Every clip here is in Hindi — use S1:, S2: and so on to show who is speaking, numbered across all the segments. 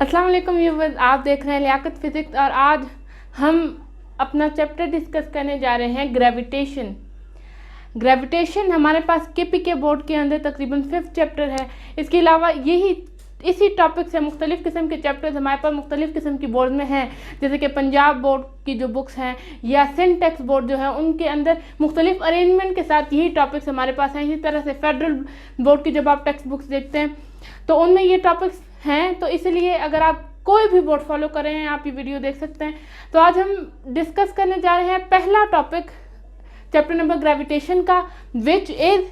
S1: अस्सलाम वालेकुम व्यूअर्स, आप देख रहे हैं लियाकत फिजिक्स और आज हम अपना चैप्टर डिस्कस करने जा रहे हैं ग्रेविटेशन हमारे पास के बोर्ड के अंदर तकरीबन 5th चैप्टर है। इसके अलावा इसी टॉपिक से मुख्तलिफ़ किस्म के चैप्टर्स हमारे पास मुख्तलिफ़ किस्म की बोर्ड में हैं, जैसे कि पंजाब बोर्ड की जो बुक्स हैं या सिंटेक्स बोर्ड जो है उनके अंदर मुख्तलिफ अरेंजमेंट के साथ यही टॉपिक्स हमारे पास हैं। इसी तरह से फेडरल बोर्ड की जब आप टेक्स्ट बुक्स देखते हैं तो उनमें ये टॉपिक्स हैं, तो इसलिए अगर आप कोई भी बोर्ड फॉलो कर रहे हैं आप ये वीडियो देख सकते हैं। तो आज हम डिस्कस करने जा रहे हैं पहला टॉपिक चैप्टर नंबर ग्रेविटेशन का, which is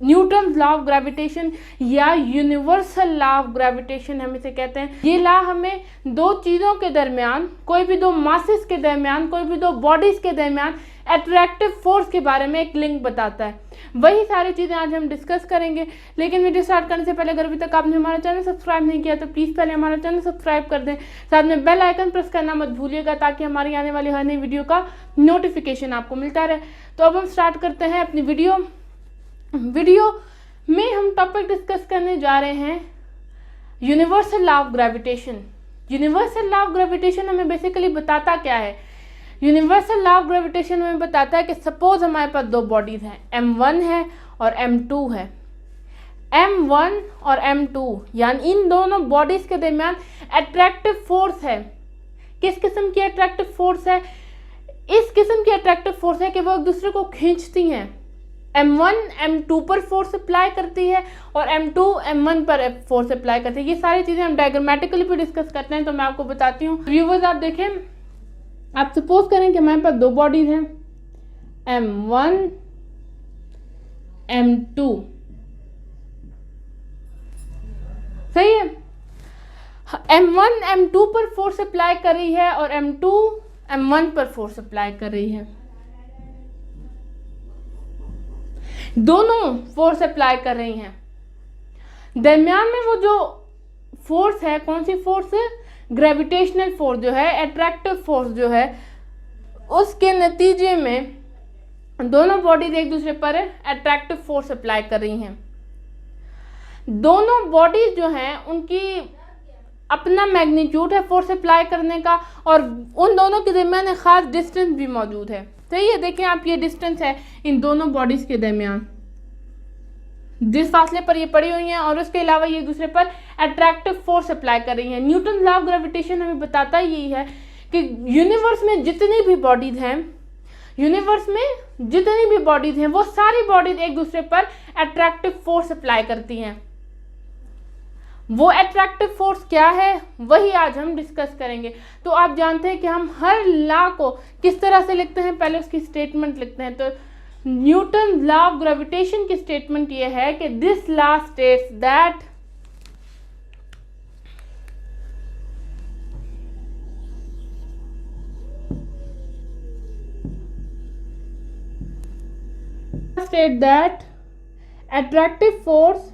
S1: Newton law of gravitation या यूनिवर्सल लॉ ऑफ ग्रेविटेशन हम इसे कहते हैं। ये लॉ हमें दो चीज़ों के दरमियान, कोई भी दो मासेस के दरमियान, कोई भी दो बॉडीज़ के दरमियान अट्रैक्टिव फोर्स के बारे में एक लिंक बताता है। वही सारी चीज़ें आज हम डिस्कस करेंगे। लेकिन वीडियो स्टार्ट करने से पहले अगर अभी तक आपने हमारा चैनल सब्सक्राइब नहीं किया तो प्लीज़ पहले हमारा चैनल सब्सक्राइब कर दें, साथ में बेल आइकन प्रेस करना मत भूलिएगा ताकि हमारी आने वाली हर नई वीडियो का नोटिफिकेशन आपको मिलता रहे। तो अब हम स्टार्ट करते हैं अपनी वीडियो में हम टॉपिक डिस्कस करने जा रहे हैं universal law of gravitation. Universal law of gravitation हमें बेसिकली बताता क्या है? यूनिवर्सल लॉ ऑफ ग्रेविटेशन हमें बताता है कि सपोज हमारे पास दो बॉडीज हैं, m1 है और m2 है। m1 और m2 यानी इन दोनों बॉडीज के दरमियान अट्रैक्टिव फोर्स है। किस किस्म की अट्रैक्टिव फोर्स है? इस किस्म की अट्रैक्टिव फोर्स है कि वो एक दूसरे को खींचती हैं। m1 m2 पर फोर्स अप्लाई करती है और m2 m1 पर फोर्स अप्लाई करती है। ये सारी चीज़ें हम डायग्रामेटिकली भी डिस्कस करते हैं, तो मैं आपको बताती हूँ। व्यूवर्स आप देखें, आप सपोज करें कि हमारे पास दो बॉडीज हैं m1 m2, सही है। m1 m2 पर फोर्स अप्लाई कर रही है और m2 m1 पर फोर्स अप्लाई कर रही है। दोनों फोर्स अप्लाई कर रही हैं। दरमियान में वो जो फोर्स है, कौन सी फोर्स है? ग्रेविटेशनल फोर्स जो है, अट्रैक्टिव फोर्स जो है, उसके नतीजे में दोनों बॉडीज एक दूसरे पर अट्रैक्टिव फोर्स अप्लाई कर रही हैं। दोनों बॉडीज जो हैं उनकी अपना मैग्नीट्यूड है फोर्स अप्लाई करने का और उन दोनों के दरमियान एक खास डिस्टेंस भी मौजूद है। सही है, देखें आप, ये डिस्टेंस है इन दोनों बॉडीज के दरमियान, जिस फासले पर ये पड़ी हुई हैं, और उसके अलावा ये दूसरे पर अट्रैक्टिव फोर्स अप्लाई कर रही हैं। न्यूटन लॉ ऑफ ग्रेविटेशन हमें बताता यही है कि यूनिवर्स में जितनी भी बॉडीज हैं, वो सारी बॉडीज एक दूसरे पर अट्रैक्टिव फोर्स अप्लाई करती हैं। वो अट्रैक्टिव फोर्स क्या है वही आज हम डिस्कस करेंगे। तो आप जानते हैं कि हम हर लॉ को किस तरह से लिखते हैं, पहले उसकी स्टेटमेंट लिखते हैं। तो न्यूटन लॉ ऑफ ग्रेविटेशन की स्टेटमेंट ये है कि this law states that attractive force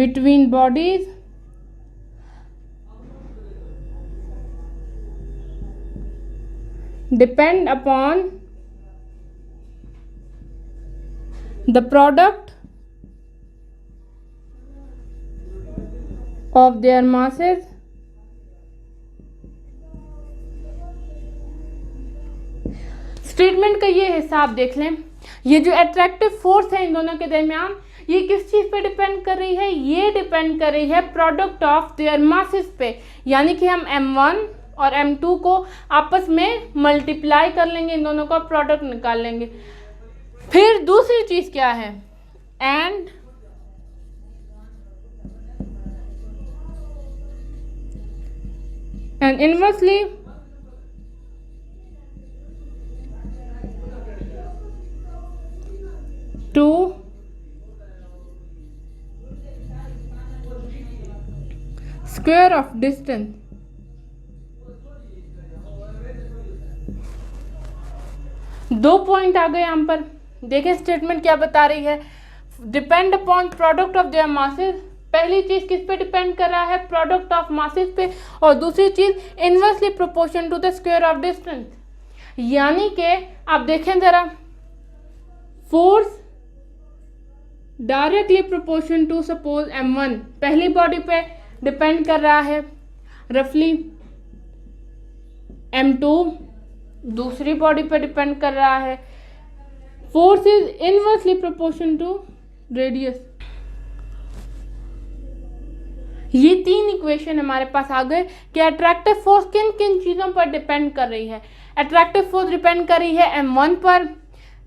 S1: between bodies depend upon the product of their masses statement का ये हिसाब देख लें। ये जो अट्रैक्टिव फोर्स है इन दोनों के दरमियान, ये किस चीज़ पे डिपेंड कर रही है? ये डिपेंड कर रही है प्रोडक्ट ऑफ देयर मासेस पे। यानी कि हम m1 और m2 को आपस में मल्टीप्लाई कर लेंगे, इन दोनों का प्रोडक्ट निकाल लेंगे। फिर दूसरी चीज़ क्या है? And inversely to square of distance. दो पॉइंट आ गए यहाँ पर। देखिए स्टेटमेंट क्या बता रही है, depend upon product of their masses. पहली चीज किस पे डिपेंड कर रहा है? प्रोडक्ट ऑफ मासेस पे। और दूसरी चीज inversely proportion to the square of distance, यानी कि आप देखें ज़रा, force directly proportion to suppose m1 पहली बॉडी पे डिपेंड कर रहा है, रफली m2 दूसरी बॉडी पे डिपेंड कर रहा है। Force is inversely proportion to radius. ये 3 इक्वेशन हमारे पास आ गए कि अट्रैक्टिव फोर्स किन किन चीज़ों पर डिपेंड कर रही है। अट्रैक्टिव फोर्स डिपेंड कर रही है m1 पर,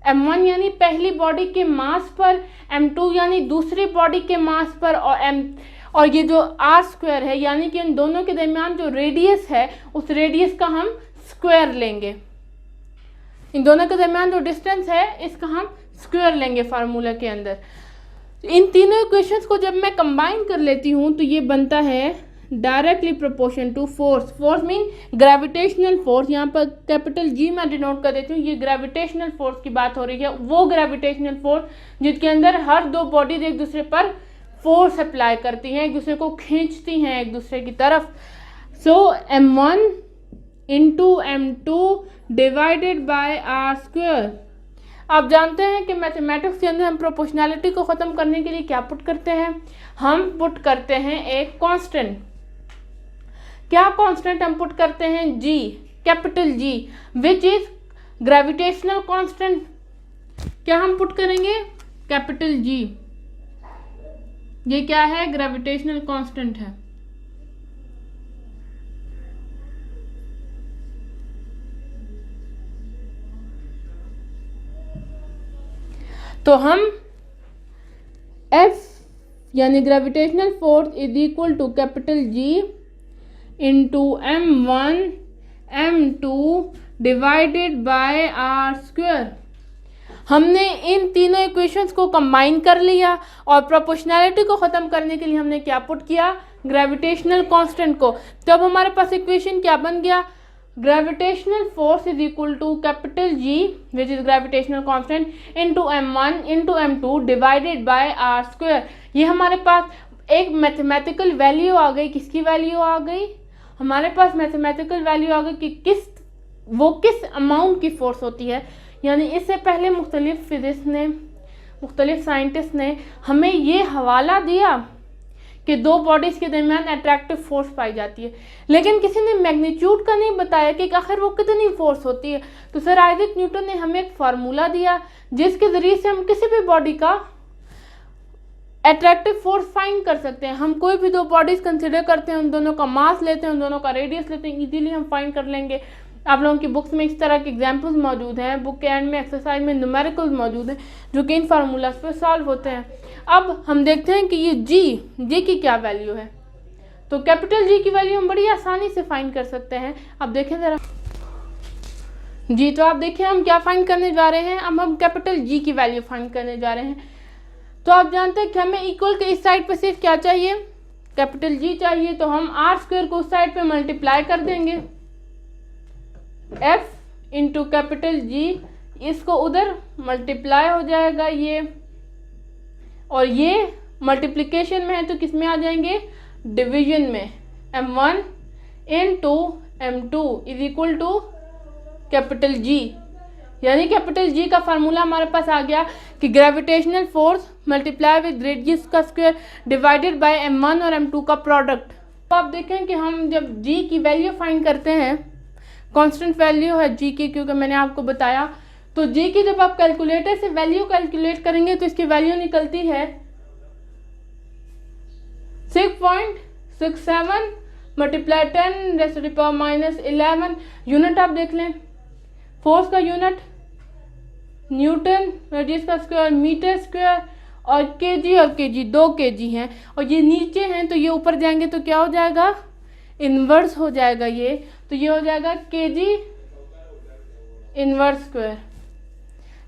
S1: m1 यानी पहली बॉडी के मास पर, m2 यानी दूसरी बॉडी के मास पर, और ये जो r² है यानी कि इन दोनों के दरमियान जो रेडियस है उस रेडियस का हम स्क्वायर लेंगे। इन दोनों के दरमियान जो डिस्टेंस है इसका हम स्क्वायर लेंगे फार्मूला के अंदर। इन तीनों इक्वेशंस को जब मैं कंबाइन कर लेती हूँ तो ये बनता है directly proportion to force. Force mean gravitational force, यहाँ पर कैपिटल G मैं डिनोट कर देती हूँ। ये ग्रेविटेशनल फोर्स की बात हो रही है, वो ग्रेविटेशनल फोर्स जिसके अंदर हर दो बॉडीज एक दूसरे पर फोर्स अप्लाई करती हैं, एक दूसरे को खींचती हैं एक दूसरे की तरफ। सो m1 into m2 divided by r²। आप जानते हैं कि मैथमेटिक्स के अंदर हम प्रोपोर्शनैलिटी को ख़त्म करने के लिए क्या पुट करते हैं, हम पुट करते हैं एक कांस्टेंट। क्या कांस्टेंट हम पुट करते हैं? G, capital G, which is gravitational constant. क्या हम पुट करेंगे? Capital G। ये क्या है? ग्रेविटेशनल कांस्टेंट है। तो हम F यानी gravitational force is equal to capital G into m1 m2 divided by r²। हमने इन तीनों इक्वेशंस को कंबाइन कर लिया और प्रोपोर्शनैलिटी को ख़त्म करने के लिए हमने क्या पुट किया? ग्रेविटेशनल कांस्टेंट को। तब हमारे पास इक्वेशन क्या बन गया? Gravitational force is equal to capital G which is gravitational constant into m1 into m2 divided by r²। ये हमारे पास एक मैथमेटिकल वैल्यू आ गई। किसकी वैल्यू आ गई? हमारे पास मैथमेटिकल वैल्यू आ गई कि किस अमाउंट की फोर्स होती है। यानी इससे पहले मुख्तलिफ फिजिक्स ने, मुख्तलिफ साइंटिस्ट ने हमें ये हवाला दिया कि दो बॉडीज़ के दरमियान अट्रैक्टिव फोर्स पाई जाती है, लेकिन किसी ने मैग्नीट्यूड का नहीं बताया कि आखिर वो कितनी फोर्स होती है। तो सर आइजैक न्यूटन ने हमें एक फार्मूला दिया जिसके ज़रिए से हम किसी भी बॉडी का अट्रैक्टिव फोर्स फाइंड कर सकते हैं। हम कोई भी दो बॉडीज़ कंसिडर करते हैं, उन दोनों का मास लेते हैं, उन दोनों का रेडियस लेते हैं, इजीली हम फाइंड कर लेंगे। आप लोगों की बुक्स में इस तरह के एग्जाम्पल्स मौजूद हैं, बुक के एंड में एक्सरसाइज में न्यूमेरिकल्स मौजूद हैं जो कि इन फार्मूलाज पर सॉल्व होते हैं। अब हम देखते हैं कि ये जी की क्या वैल्यू है। तो कैपिटल G की वैल्यू हम बड़ी आसानी से फाइंड कर सकते हैं। अब देखें ज़रा जी, तो आप देखिए हम क्या फाइंड करने जा रहे हैं। अब हम कैपिटल G की वैल्यू फाइंड करने जा रहे हैं। तो आप जानते हैं कि हमें इक्वल के इस साइड पर सिर्फ क्या चाहिए? कैपिटल G चाहिए। तो हम r² को उस साइड पे मल्टीप्लाई कर देंगे, F इंटू कैपिटल G, इसको उधर मल्टीप्लाई हो जाएगा ये, और ये मल्टीप्लिकेशन में है तो किस में आ जाएंगे? डिवीजन में। m1 into m2 is equal to capital G। यानी कैपिटल G का फार्मूला हमारे पास आ गया कि gravitational force multiply with radius का स्क्वायर डिवाइडेड बाय m1 और m2 का प्रोडक्ट। तो आप देखें कि हम जब G की वैल्यू फाइंड करते हैं, कांस्टेंट वैल्यू है G की, क्योंकि मैंने आपको बताया, तो G की जब आप कैलकुलेटर से वैल्यू कैलकुलेट करेंगे तो इसकी वैल्यू निकलती है 6.67 मल्टीप्लाई 10⁻⁻11। यूनिट आप देख लें, फोर्स का यूनिट न्यूटन, रेडियस का स्क्वायर मीटर स्क्वायर, और केजी और केजी 2 kg हैं, और ये नीचे हैं तो ये ऊपर जाएंगे तो क्या हो जाएगा? इन्वर्स हो जाएगा ये। तो ये हो जाएगा केजी इन्वर्स स्क्वायर।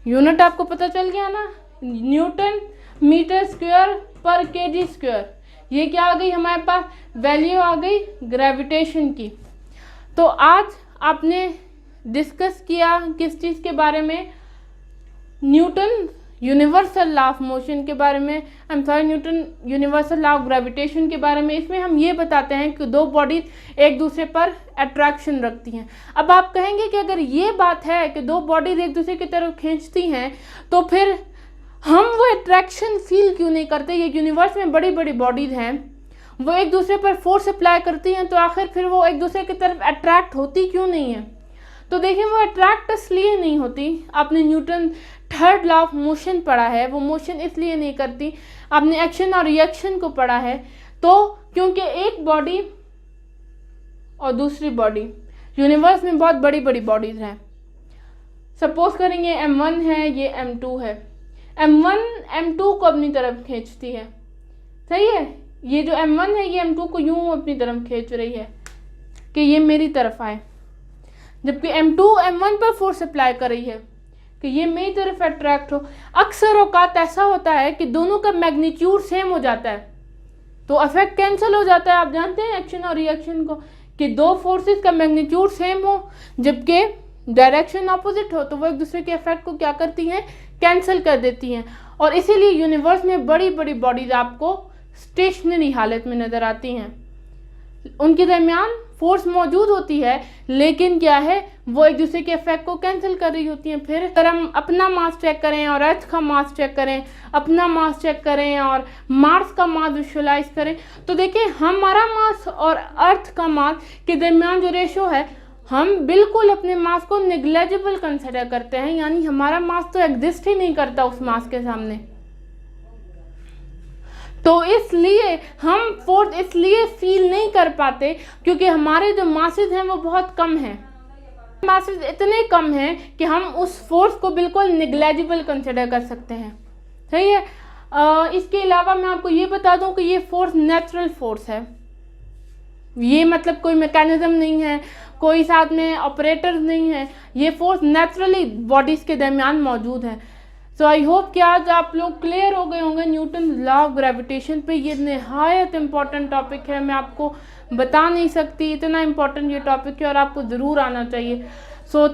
S1: यूनिट आपको पता चल गया ना, न्यूटन मीटर स्क्वायर पर केजी स्क्वायर। ये क्या आ गई हमारे पास? वैल्यू आ गई ग्रेविटेशन की। तो आज आपने डिस्कस किया किस चीज़ के बारे में? Newton universal law of motion के बारे में, Newton universal law of gravitation के बारे में। इसमें हम ये बताते हैं कि दो बॉडीज एक दूसरे पर अट्रैक्शन रखती हैं। अब आप कहेंगे कि अगर ये बात है कि दो बॉडीज एक दूसरे की तरफ खींचती हैं तो फिर हम वो अट्रैक्शन फील क्यों नहीं करते? ये यूनिवर्स में बड़ी बड़ी बॉडीज हैं, वो एक दूसरे पर फोर्स अप्लाई करती हैं, तो आखिर फिर वो एक दूसरे की तरफ अट्रैक्ट होती क्यों नहीं है? तो देखिए, वो अट्रैक्ट इसलिए नहीं होती, आपने Newton third law of motion पढ़ा है, वो मोशन इसलिए नहीं करती, आपने एक्शन और रिएक्शन को पढ़ा है, तो क्योंकि एक बॉडी और दूसरी बॉडी, यूनिवर्स में बहुत बड़ी बड़ी बॉडीज हैं। सपोज करेंगे m1 है, ये m2 है, m1 m2 को अपनी तरफ खींचती है, सही है। ये जो m1 है ये m2 को यूं अपनी तरफ खींच रही है कि ये मेरी तरफ आए, जबकि m2 m1 पर फोर्स अप्लाई कर रही है कि ये मेरी तरफ अट्रैक्ट हो। अक्सर औकात ऐसा होता है कि दोनों का मैग्नीट्यूड सेम हो जाता है, तो इफेक्ट कैंसिल हो जाता है। आप जानते हैं एक्शन और रिएक्शन को, कि दो फोर्सेस का मैग्नीट्यूड सेम हो जबकि डायरेक्शन ऑपोजिट हो, तो वो एक दूसरे के इफेक्ट को क्या करती हैं? कैंसिल कर देती हैं। और इसीलिए यूनिवर्स में बड़ी बड़ी बॉडीज आपको स्टेशनरी हालत में नज़र आती हैं, उनके दरमियान फोर्स मौजूद होती है, लेकिन क्या है, वो एक दूसरे के इफेक्ट को कैंसिल कर रही होती हैं। फिर अगर हम अपना मास चेक करें और अर्थ का मास चेक करें, अपना मास चेक करें और मार्स का मास विजुअलाइज करें, तो देखिए हमारा मास और अर्थ का मास के दरमियान जो रेशो है, हम बिल्कुल अपने मास को नेग्लेजिबल कंसिडर करते हैं, यानी हमारा मास तो एग्जिस्ट ही नहीं करता उस मास के सामने। तो इसलिए हम फोर्स इसलिए फील नहीं कर पाते क्योंकि हमारे जो मासेस हैं वो बहुत कम हैं, मासेस इतने कम हैं कि हम उस फोर्स को बिल्कुल नेग्लेजिबल कंसिडर कर सकते हैं, सही है। इसके अलावा मैं आपको ये बता दूं कि ये फोर्स नेचुरल फोर्स है, ये मतलब कोई मैकेनिज्म नहीं है, कोई साथ में ऑपरेटर्स नहीं है, ये फोर्स नेचुरली बॉडीज के दरमियान मौजूद है। सो आई होप कि आज आप लोग क्लियर हो गए होंगे न्यूटन लॉ ऑफ ग्रेविटेशन पे। ये नहायत इम्पॉर्टेंट टॉपिक है, मैं आपको बता नहीं सकती, इतना इम्पॉर्टेंट ये टॉपिक है और आपको ज़रूर आना चाहिए। सो